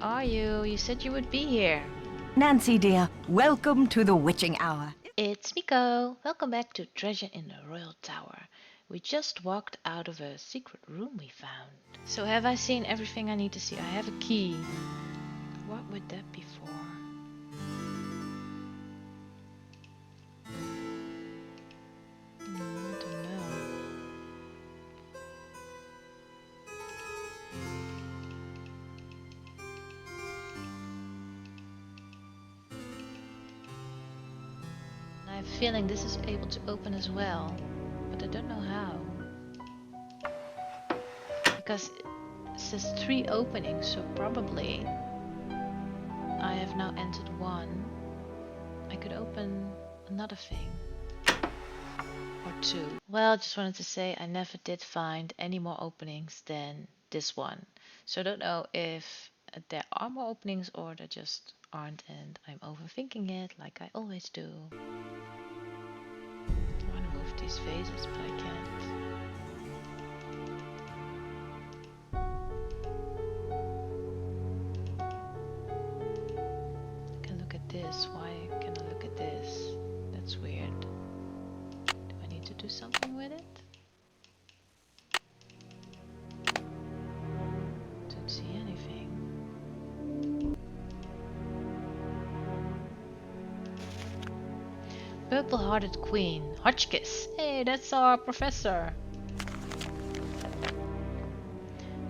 are you? You said you would be here. Nancy dear, welcome to the witching hour. It's Miko. Welcome back to Treasure in the Royal Tower. We just walked out of a secret room we found. So have I seen everything I need to see? I have a key. What would that be for? I don't know. I have a feeling this is able to open as well, but I don't know how. Because it says 3 openings, so probably I have now entered one. I could open another thing. Or 2. Well, I just wanted to say I never did find any more openings than this one. So I don't know if there are more openings or there just aren't and I'm overthinking it like I always do. I want to move these vases, but I can't. I can look at this. Why can I look at this? That's weird. Do I need to do something with it? Don't see anything. Purple-hearted queen, Hotchkiss. Hey, that's our professor.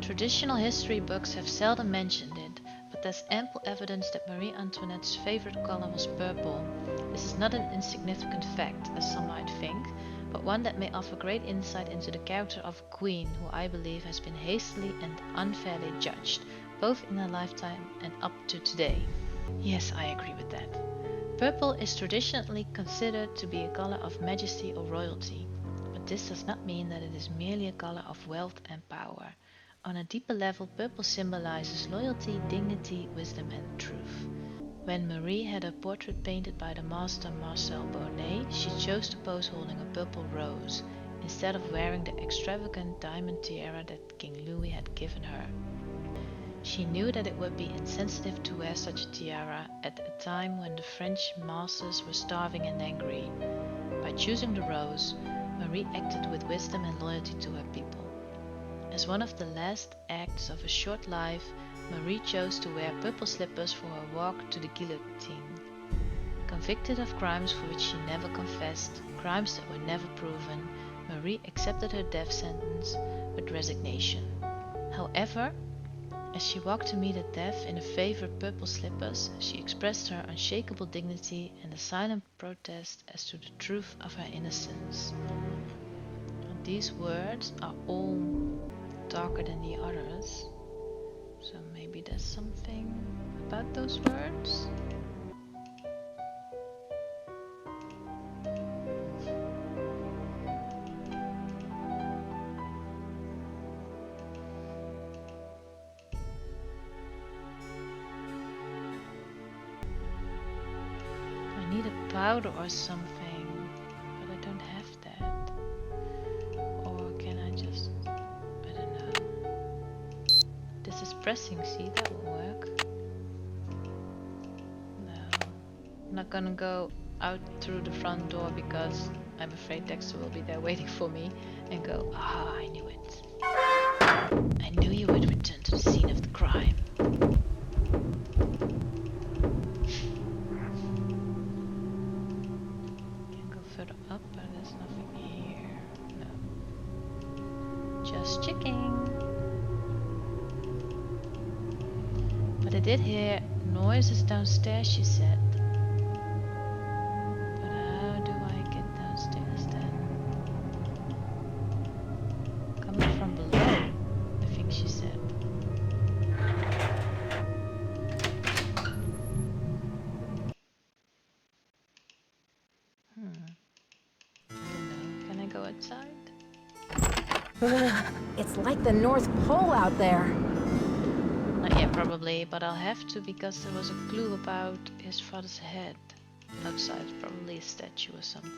Traditional history books have seldom mentioned it, but there's ample evidence that Marie Antoinette's favorite color was purple. This is not an insignificant fact, as some might think, but one that may offer great insight into the character of a queen who I believe has been hastily and unfairly judged, both in her lifetime and up to today. Yes, I agree with that. Purple is traditionally considered to be a color of majesty or royalty, but this does not mean that it is merely a color of wealth and power. On a deeper level, purple symbolizes loyalty, dignity, wisdom, and truth. When Marie had her portrait painted by the master Marcel Bonnet, she chose to pose holding a purple rose, instead of wearing the extravagant diamond tiara that King Louis had given her. She knew that it would be insensitive to wear such a tiara at a time when the French masters were starving and angry. By choosing the rose, Marie acted with wisdom and loyalty to her people. As one of the last acts of a short life, Marie chose to wear purple slippers for her walk to the guillotine. Convicted of crimes for which she never confessed, crimes that were never proven, Marie accepted her death sentence with resignation. However, as she walked to meet her death in her favorite purple slippers, she expressed her unshakable dignity and a silent protest as to the truth of her innocence. And these words are all darker than the others, so maybe there's something about those words? I need a powder or something, but I don't have that. Or can I just... I don't know. This is pressing, see, that will work. No. I'm not gonna go out through the front door because I'm afraid Dexter will be there waiting for me and go, ah, I knew it. I knew you would return to the scene of the crime. Can go further up, but there's nothing here. No. Just checking. But I did hear noises downstairs, she said. But how do I get downstairs then? Coming from below, I think she said. I don't know. Can I go outside? It's like the North Pole out there. Not yet, probably, but I'll have to because there was a clue about his father's head outside, probably a statue or something.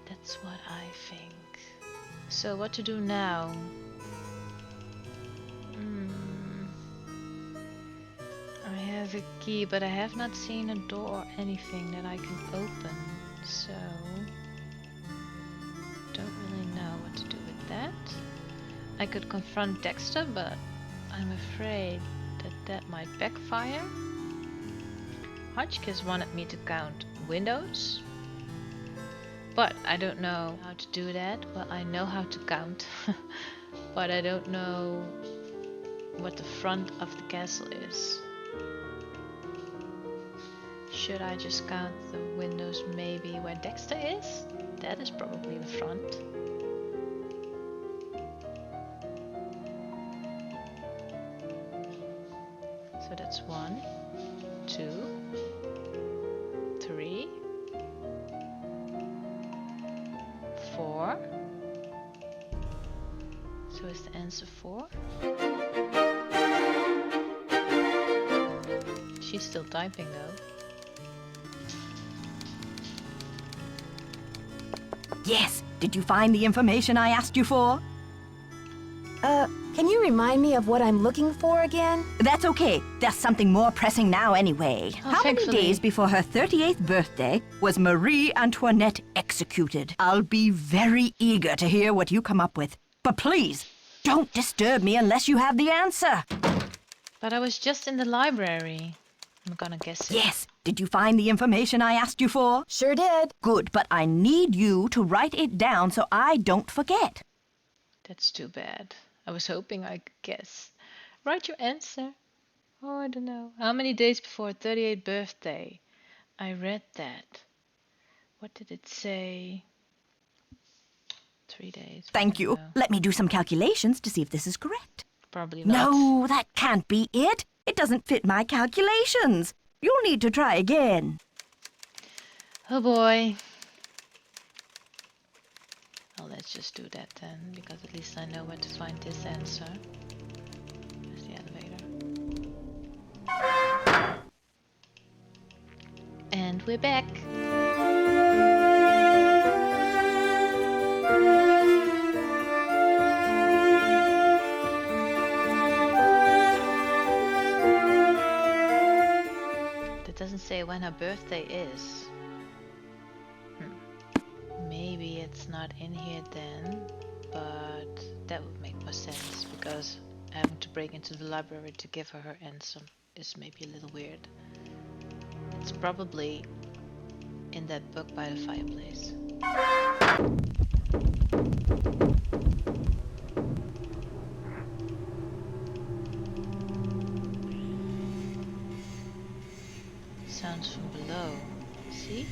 That's what I think. So what to do now? have a key, but I have not seen a door or anything that I can open, so don't really know what to do with that. I could confront Dexter, but I'm afraid that that might backfire. Hotchkiss wanted me to count windows, but I don't know how to do that. Well, I know how to count, but I don't know what the front of the castle is. Should I just count the windows maybe where Dexter is? That is probably the front. So that's 1, 2, 3, 4. So is the answer 4? She's still typing though. Yes. Did you find the information I asked you for? Can you remind me of what I'm looking for again? That's okay. There's something more pressing now anyway. Oh, How many thankfully. days before her 38th birthday was Marie Antoinette executed? I'll be very eager to hear what you come up with. But please, don't disturb me unless you have the answer. But I was just in the library. I'm gonna guess it. Yes. Did you find the information I asked you for? Sure did. Good, but I need you to write it down so I don't forget. That's too bad. I was hoping I could guess. Write your answer. Oh, I don't know. How many days before her 38th birthday? I read that. What did it say? 3 days. Thank I don't you. know. Let me do some calculations to see if this is correct. Probably not. No, that can't be it. It doesn't fit my calculations. You'll need to try again. Oh boy. Well, let's just do that then, because at least I know where to find this answer. There's the elevator. And we're back. That doesn't say when her birthday is. Maybe it's not in here then, but that would make more sense, because having to break into the library to give her her answer is maybe a little weird. It's probably in that book by the fireplace. Sounds from below. See?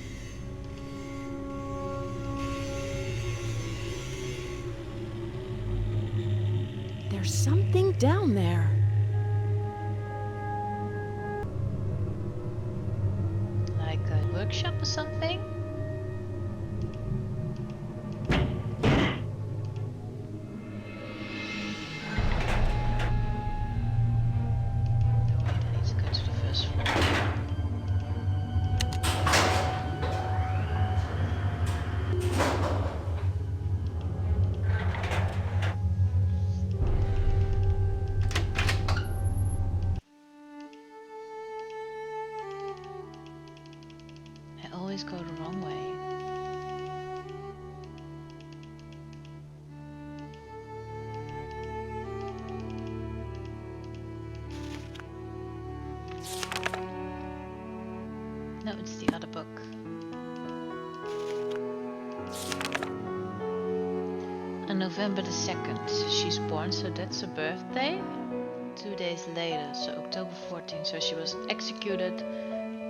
There's something down there. Like a workshop or something? Oh wait, I need to go to the first floor. I always go the wrong way. No, it's the other book. On November the 2nd, she's born, so that's her birthday. 2 days later, so October 14th, so she was executed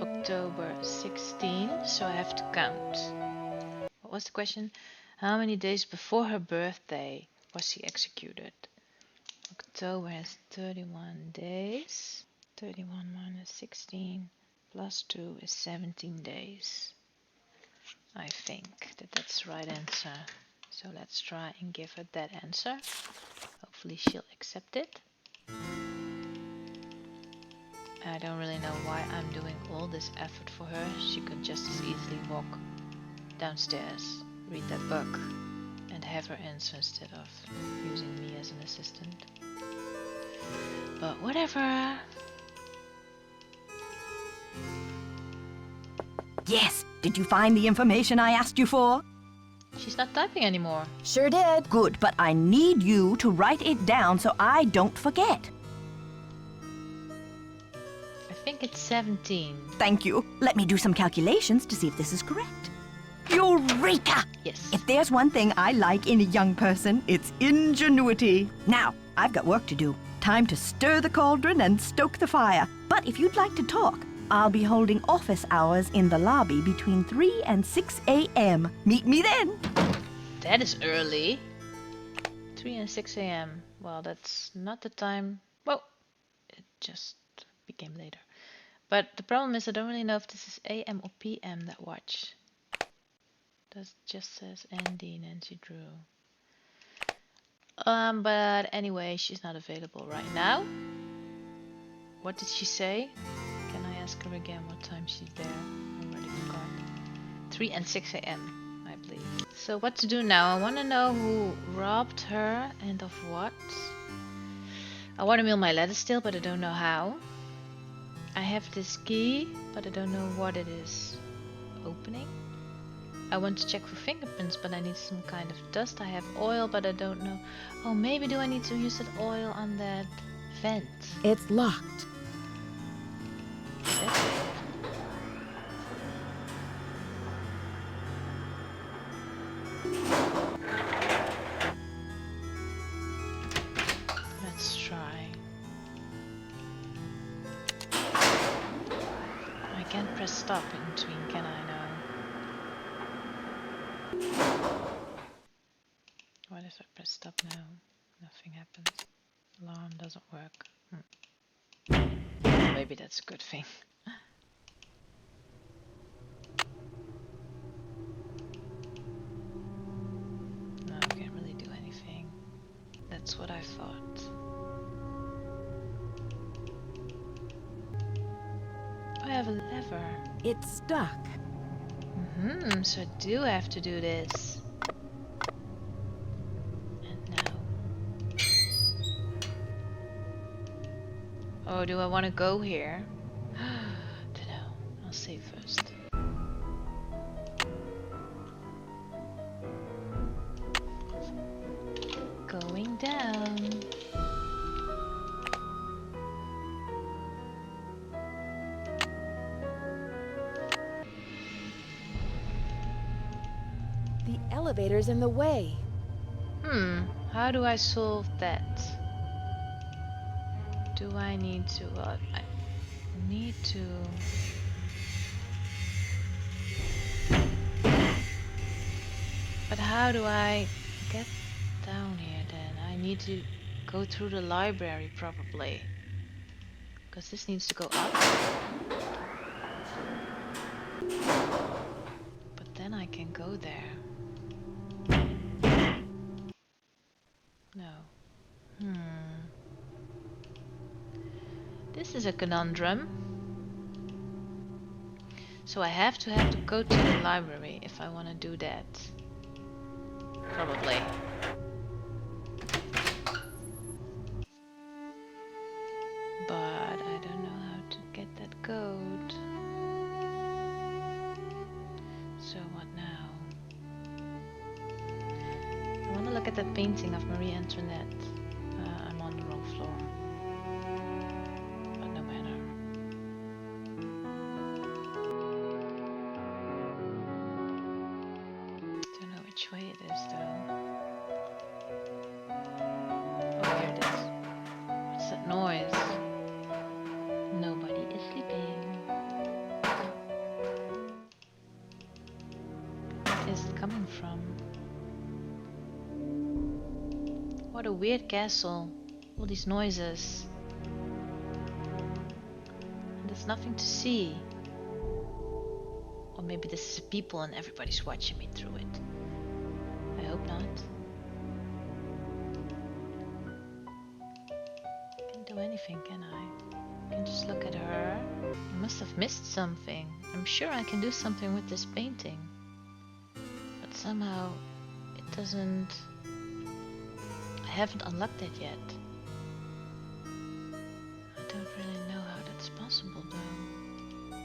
October 16th, so I have to count. What was the question? How many days before her birthday was she executed? October has 31 days. 31 minus 16 plus 2 is 17 days. I think that that's the right answer. So let's try and give her that answer. Hopefully she'll accept it. I don't really know why I'm doing all this effort for her. She could just as easily walk downstairs, read that book, and have her answer instead of using me as an assistant. But whatever. Yes. Did you find the information I asked you for? She's not typing anymore. Sure did. Good, but I need you to write it down so I don't forget. I think it's 17. Thank you. Let me do some calculations to see if this is correct. Eureka! Yes. If there's one thing I like in a young person, it's ingenuity. Now, I've got work to do. Time to stir the cauldron and stoke the fire. But if you'd like to talk, I'll be holding office hours in the lobby between 3 and 6 a.m. Meet me then. That is early. 3 and 6 a.m. Well, that's not the time. Well, it just became later. But the problem is I don't really know if this is a.m. or p.m. that watch. That just says ND Nancy Drew. But anyway, she's not available right now. What did she say? Can I ask her again what time she's there? I already forgot. 3 and 6 a.m. I believe. So what to do now? I want to know who robbed her and of what. I want to mail my letter still, but I don't know how. I have this key, but I don't know what it is opening. I want to check for fingerprints, but I need some kind of dust. I have oil, but I don't know. Oh, maybe do I need to use that oil on that vent? It's locked. That's it. Let's try. I can't press stop in between, can I? No. What if I press stop now? Nothing happens. Alarm doesn't work. Maybe that's a good thing. No, I can't really do anything. That's what I thought. I have a lever. It's stuck. So I do have to do this. And now. Oh, do I want to go here? Dunno. I'll save first. Going down. The elevator's in the way. How do I solve that? Do I need to, I need to... But how do I get down here then? I need to go through the library probably. Because this needs to go up. But then I can go there. No. This is a conundrum. So I have to go to the library if I want to do that. Probably. But I don't know how to get that code. So what now? I want to look at that painting of Marie Antoinette. I'm on the wrong floor. But no matter. Don't know which way it is though. Oh, here it is. What's that noise? Nobody is sleeping. Where is it coming from? What a weird castle. All these noises. And there's nothing to see. Or maybe this is people and everybody's watching me through it. I hope not. Can't do anything, can I? I can just look at her. I must have missed something. I'm sure I can do something with this painting. But somehow it doesn't... I haven't unlocked it yet. I don't really know how that's possible though.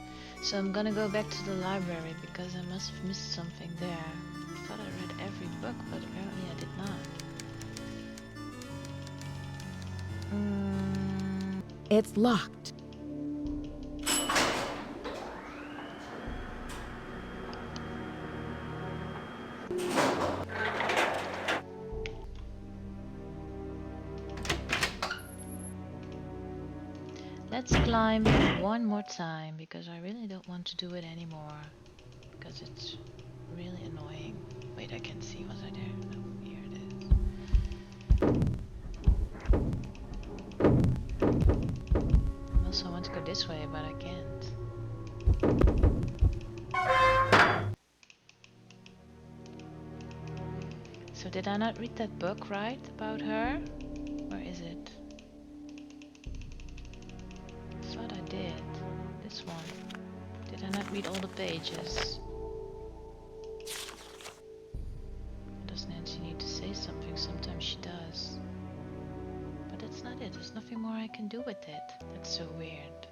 So I'm gonna go back to the library because I must have missed something there. I thought I read every book, but apparently I did not. It's locked. Let's climb one more time because I really don't want to do it anymore because it's really annoying. Wait, I can see. Was I there? No, here it is. Also, I want to go this way, but I can't. So did I not read that book right about her? Where is it? I thought I did. This one. Did I not read all the pages? Does Nancy need to say something? Sometimes she does. But that's not it. There's nothing more I can do with it. That's so weird.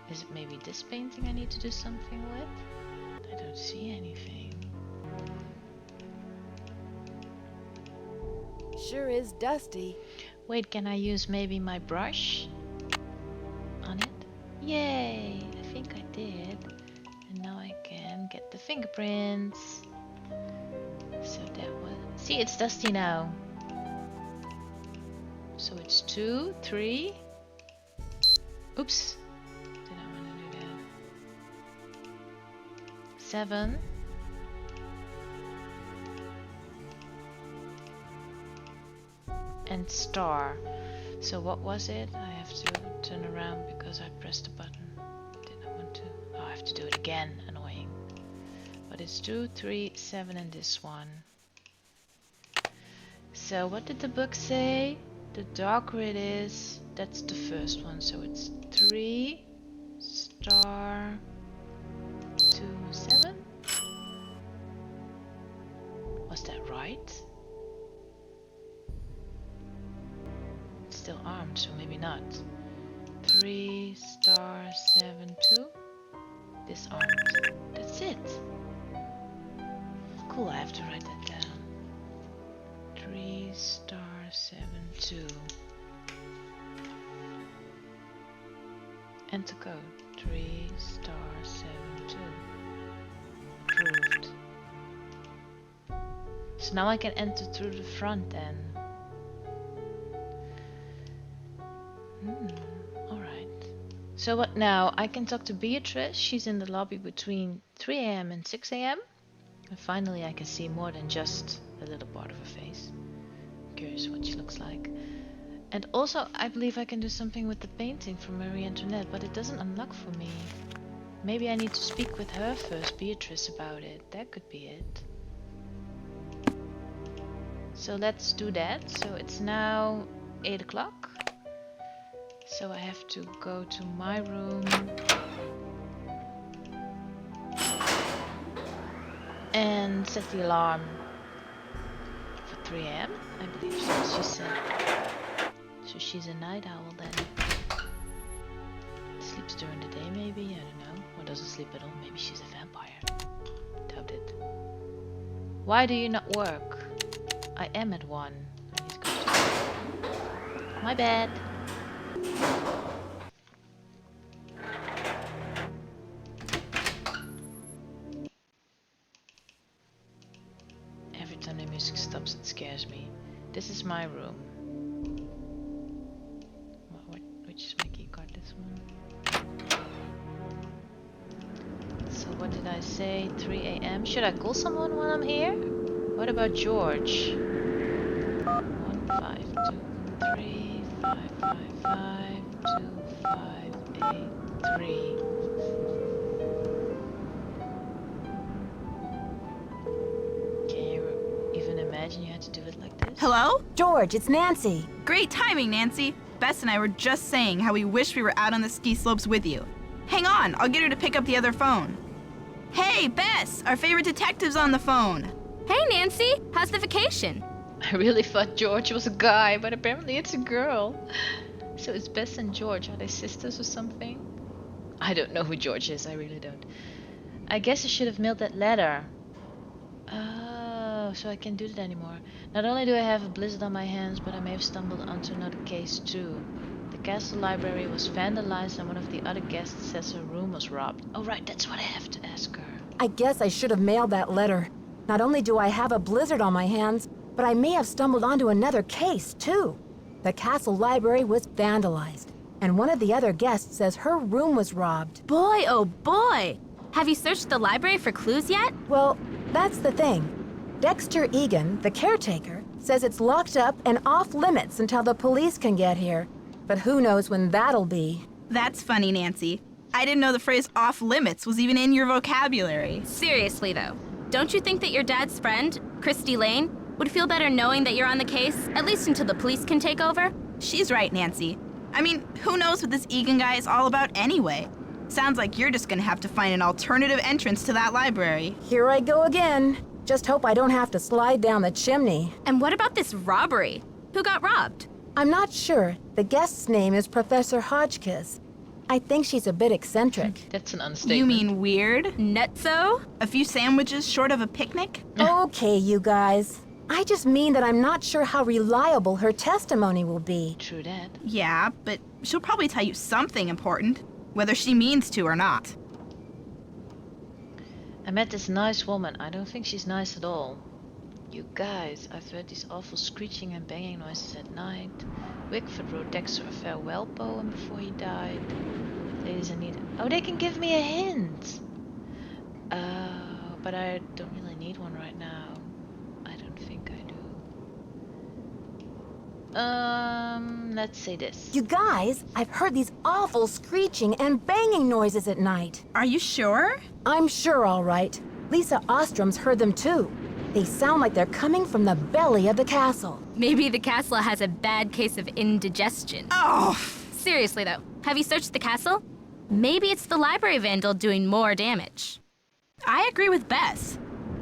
Is it maybe this painting I need to do something with? I don't see anything. Sure is dusty. Wait, can I use maybe my brush on it? Yay! I think I did. And now I can get the fingerprints. So that was... See, it's dusty now. So it's 2, 3... Oops! Did I want to do that? 7... and star. So what was it? I have to turn around because I pressed the button. Did I want to? Oh, I have to do it again. Annoying. But it's 2, 3, 7 and this one. So what did the book say? The darker it is, that's the first one. So it's 3 star 2, 7. Was that right? Still armed, so maybe not. 3 star 7 2. Disarmed. That's it. Cool, I have to write that down. 3 star 7 2. Enter code. 3 star 7 2. Approved. So now I can enter through the front then. Alright. So what now? I can talk to Beatrice. She's in the lobby between 3 AM and 6 AM. And finally I can see more than just a little part of her face. Curious what she looks like. And also I believe I can do something with the painting from Marie Antoinette, but it doesn't unlock for me. Maybe I need to speak with her first, Beatrice, about it. That could be it. So let's do that. So it's now 8 o'clock. So I have to go to my room and set the alarm for 3 AM, I believe she said. So she's a night owl then. Sleeps during the day maybe, I don't know. Or doesn't sleep at all, maybe she's a vampire. Doubt it. Why do you not work? I am at 1. I need to go to sleep. My bad. Every time the music stops, it scares me. This is my room. Which is my key card? This one. So what did I say? 3 AM? Should I call someone while I'm here? What about George? 1 5 2 3 5 5 5 2 5 8 3. Can you even imagine you had to do it like this? Hello? George, it's Nancy. Great timing, Nancy. Bess and I were just saying how we wish we were out on the ski slopes with you. Hang on, I'll get her to pick up the other phone. Hey, Bess, our favorite detective's on the phone. Hey, Nancy. How's the vacation? I really thought George was a guy, but apparently it's a girl. So it's Bess and George. Are they sisters or something? I don't know who George is. I really don't. I guess I should have mailed that letter. Oh, so I can't do that anymore. Not only do I have a blizzard on my hands, but I may have stumbled onto another case too. The castle library was vandalized and one of the other guests says her room was robbed. Oh right, that's what I have to ask her. I guess I should have mailed that letter. Not only do I have a blizzard on my hands, but I may have stumbled onto another case, too. The castle library was vandalized, and one of the other guests says her room was robbed. Boy, oh boy! Have you searched the library for clues yet? Well, that's the thing. Dexter Egan, the caretaker, says it's locked up and off limits until the police can get here. But who knows when that'll be. That's funny, Nancy. I didn't know the phrase off limits was even in your vocabulary. Seriously, though, don't you think that your dad's friend, Christy Lane, would feel better knowing that you're on the case, at least until the police can take over? She's right, Nancy. I mean, who knows what this Egan guy is all about anyway? Sounds like you're just gonna have to find an alternative entrance to that library. Here I go again. Just hope I don't have to slide down the chimney. And what about this robbery? Who got robbed? I'm not sure. The guest's name is Professor Hotchkiss. I think she's a bit eccentric. That's an understatement. You mean weird? Nutso? A few sandwiches short of a picnic? Okay, you guys. I just mean that I'm not sure how reliable her testimony will be. True that. Yeah, but she'll probably tell you something important, whether she means to or not. I met this nice woman. I don't think she's nice at all. You guys, I've heard these awful screeching and banging noises at night. Wickford wrote Dexter a farewell poem before he died. Ladies in need. Oh, they can give me a hint! But I don't really need one right now. I don't think I do. Let's say this. You guys, I've heard these awful screeching and banging noises at night. Are you sure? I'm sure, all right. Lisa Ostrom's heard them too. They sound like they're coming from the belly of the castle. Maybe the castle has a bad case of indigestion. Oh! Seriously, though, have you searched the castle? Maybe it's the library vandal doing more damage. I agree with Bess.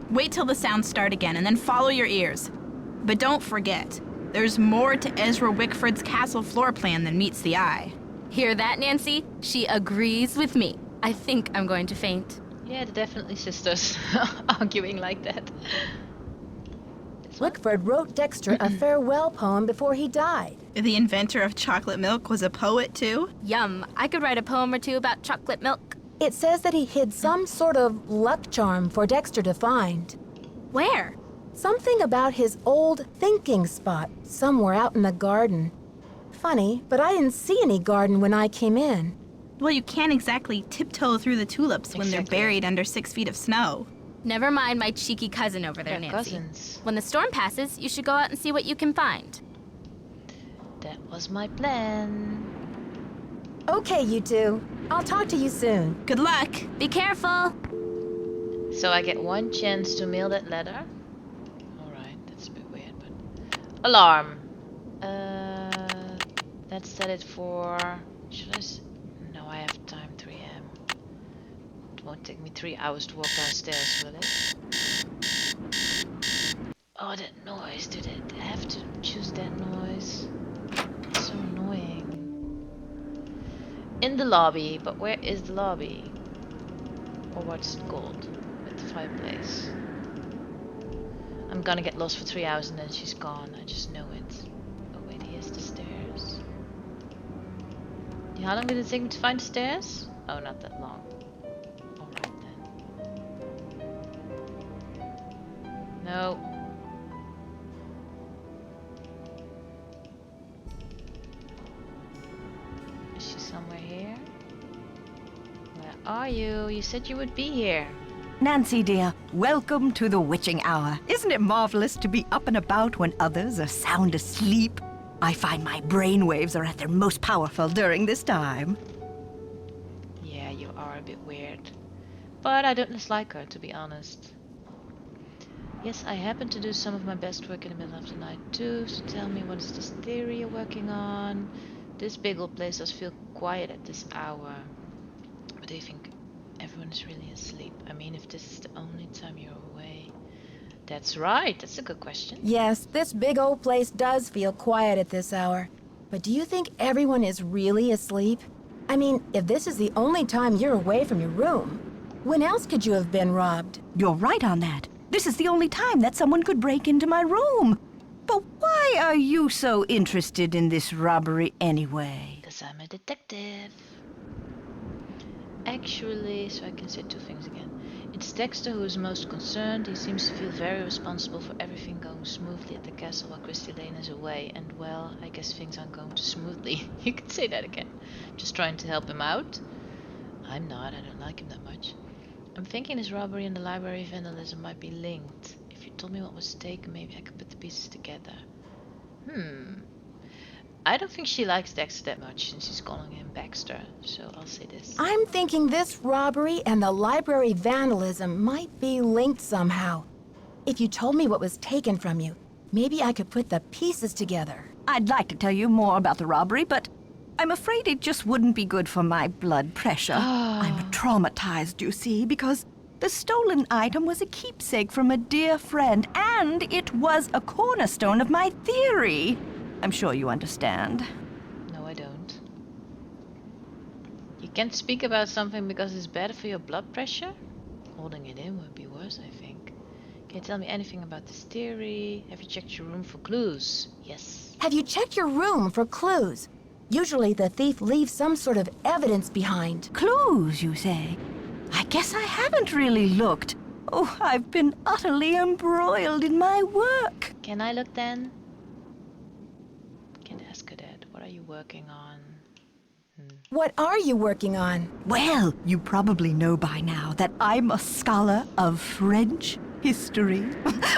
Wait till the sounds start again and then follow your ears. But don't forget, there's more to Ezra Wickford's castle floor plan than meets the eye. Hear that, Nancy? She agrees with me. I think I'm going to faint. Yeah, they're definitely sisters. Arguing like that. Wickford wrote Dexter a farewell poem before he died. The inventor of chocolate milk was a poet, too? Yum, I could write a poem or two about chocolate milk. It says that he hid some sort of luck charm for Dexter to find. Where? Something about his old thinking spot somewhere out in the garden. Funny, but I didn't see any garden when I came in. Well, you can't exactly tiptoe through the tulips when they're Exactly. buried under 6 feet of snow. Never mind my cheeky cousin over there, They're Nancy. cousins. When the storm passes, you should go out and see what you can find. That was my plan. Okay, you two. I'll talk to you soon. Good luck! Be careful! So I get one chance to mail that letter. Alright, that's a bit weird, but... Alarm! Let's set it for... Should I... No, I have time, 3 a.m. It won't take me 3 hours to walk downstairs, will it? Oh, that noise, dude. I have to choose that noise. It's so annoying. In the lobby, but where is the lobby? Or what's it called? With the fireplace. I'm gonna get lost for 3 hours and then she's gone. I just know it. Oh wait, here's the stairs. How long did it take me to find the stairs? Oh, not that long. Alright then. No. Is she somewhere here? Where are you? You said you would be here. Nancy, dear, welcome to the witching hour. Isn't it marvelous to be up and about when others are sound asleep? I find my brainwaves are at their most powerful during this time. Yeah, you are a bit weird. But I don't dislike her, to be honest. Yes, I happen to do some of my best work in the middle of the night too, so tell me, what is this theory you're working on? This big old place does feel quiet at this hour. But do you think everyone is really asleep? I mean, if this is the only time you're away. That's right, that's a good question. Yes, this big old place does feel quiet at this hour. But do you think everyone is really asleep? I mean, if this is the only time you're away from your room, when else could you have been robbed? You're right on that. This is the only time that someone could break into my room. But why are you so interested in this robbery anyway? Because I'm a detective. Actually, so I can say two things again. It's Dexter who is most concerned. He seems to feel very responsible for everything going smoothly at the castle while Christy Lane is away. And well, I guess things aren't going too smoothly. You can say that again. Just trying to help him out. I'm not. I don't like him that much. I'm thinking this robbery and the library vandalism might be linked. If you told me what was taken, maybe I could put the pieces together. I don't think she likes Dexter that much since she's calling him Baxter, so I'll say this. I'm thinking this robbery and the library vandalism might be linked somehow. If you told me what was taken from you, maybe I could put the pieces together. I'd like to tell you more about the robbery, but I'm afraid it just wouldn't be good for my blood pressure. I'm traumatized, you see, because the stolen item was a keepsake from a dear friend, and it was a cornerstone of my theory. I'm sure you understand. No, I don't. You can't speak about something because it's bad for your blood pressure? Holding it in would be worse, I think. Can you tell me anything about this theory? Have you checked your room for clues? Yes. Have you checked your room for clues? Usually the thief leaves some sort of evidence behind. Clues, you say? I guess I haven't really looked. Oh, I've been utterly embroiled in my work. Can I look then? Can ask Cadet, what are you working on? What are you working on? Well, you probably know by now that I'm a scholar of French history.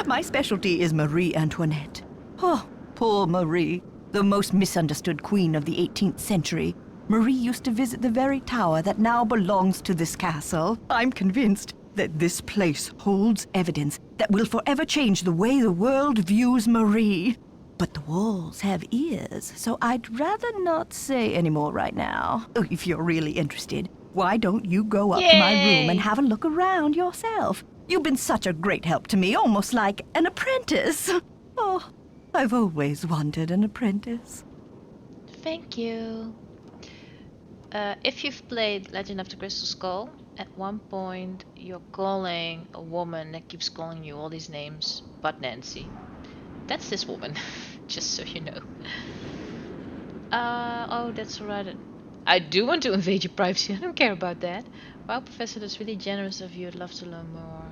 My specialty is Marie Antoinette. Oh, poor Marie, the most misunderstood queen of the 18th century. Marie used to visit the very tower that now belongs to this castle. I'm convinced that this place holds evidence that will forever change the way the world views Marie. But the walls have ears, so I'd rather not say any more right now. Oh, if you're really interested, why don't you go up to my room and have a look around yourself? You've been such a great help to me, almost like an apprentice. Oh, I've always wanted an apprentice. Thank you. If you've played Legend of the Crystal Skull, at one point you're calling a woman that keeps calling you all these names but Nancy. That's this woman, just so you know. Oh, that's alright. I do want to invade your privacy, I don't care about that. Wow, Professor, that's really generous of you. I'd love to learn more,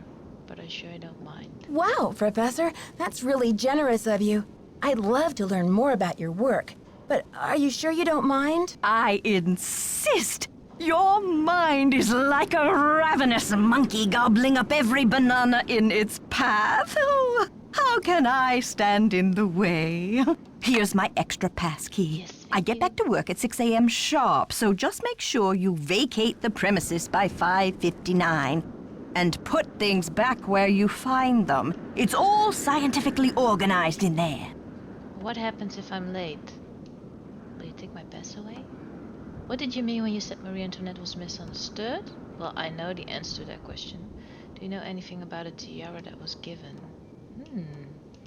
but I sure don't mind. Wow, Professor, that's really generous of you. I'd love to learn more about your work, but are you sure you don't mind? I insist! Your mind is like a ravenous monkey gobbling up every banana in its path. Oh, how can I stand in the way? Here's my extra pass key. Yes, I get back to work at 6 a.m. sharp, so just make sure you vacate the premises by 5:59. And put things back where you find them. It's all scientifically organized in there. What happens if I'm late? Will you take my pass away? What did you mean when you said Marie Antoinette was misunderstood? Well, I know the answer to that question. Do you know anything about a tiara that was given?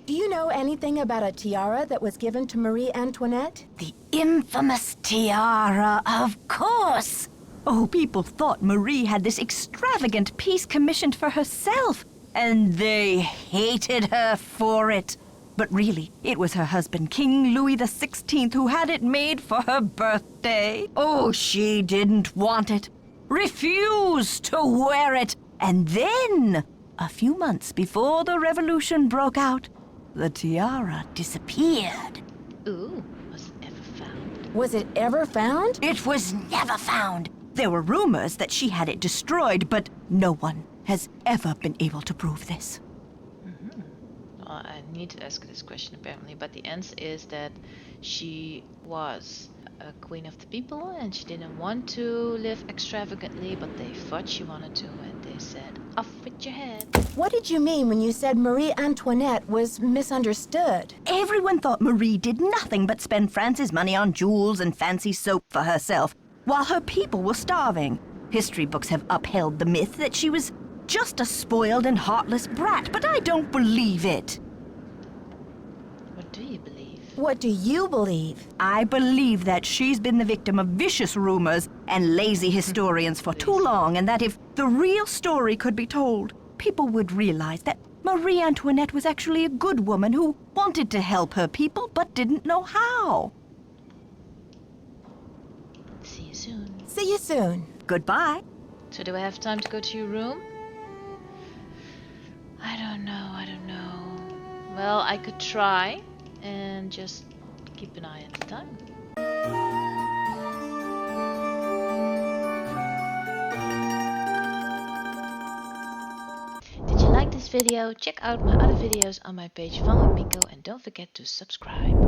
Do you know anything about a tiara that was given to Marie Antoinette? The infamous tiara, of course! Oh, people thought Marie had this extravagant piece commissioned for herself, and they hated her for it. But really, it was her husband, King Louis XVI, who had it made for her birthday. Oh, she didn't want it, refused to wear it, and then, a few months before the revolution broke out, the tiara disappeared. Ooh, was it ever found? Was it ever found? It was never found. There were rumors that she had it destroyed, but no one has ever been able to prove this. Well, I need to ask this question apparently, but the answer is that she was a queen of the people and she didn't want to live extravagantly, but they thought she wanted to and they said, off with your head. What did you mean when you said Marie Antoinette was misunderstood? Everyone thought Marie did nothing but spend France's money on jewels and fancy soap for herself, while her people were starving. History books have upheld the myth that she was just a spoiled and heartless brat, but I don't believe it. What do you believe? What do you believe? I believe that she's been the victim of vicious rumors and lazy historians for too long, and that if the real story could be told, people would realize that Marie Antoinette was actually a good woman who wanted to help her people but didn't know how. See you soon. See you soon. Goodbye. So do I have time to go to your room? I don't know. Well, I could try and just keep an eye at the time. Did you like this video? Check out my other videos on my page Van with Pico and don't forget to subscribe.